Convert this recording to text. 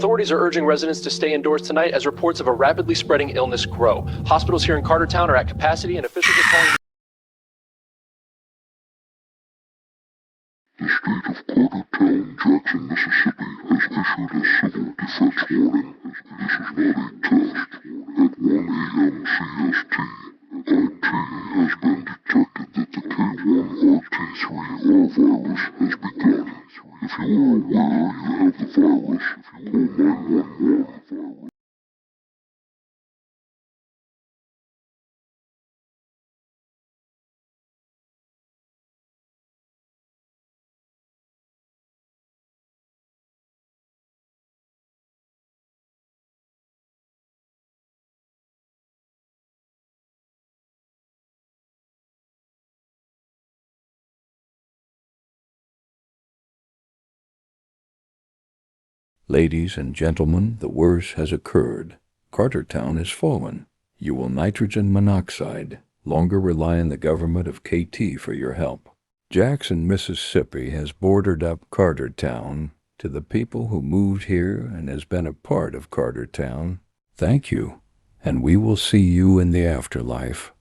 Authorities are urging residents to stay indoors tonight as reports of a rapidly spreading illness grow. Hospitals here in Cartertown are at capacity and officials are calling... The state of Cartertown, Jackson, Mississippi has issued a civil defense warning. This is not a test. At 1 a.m. CST, IT has been detected that the K1rt3r virus has begun. If you are aware you have the virus, call 911. Ladies and gentlemen, the worst has occurred. Cartertown has fallen. You will nitrogen monoxide. Longer rely on the government of KT for your help. Jackson, Mississippi has bordered up Cartertown. To the people who moved here and has been a part of Cartertown, thank you, and we will see you in the afterlife.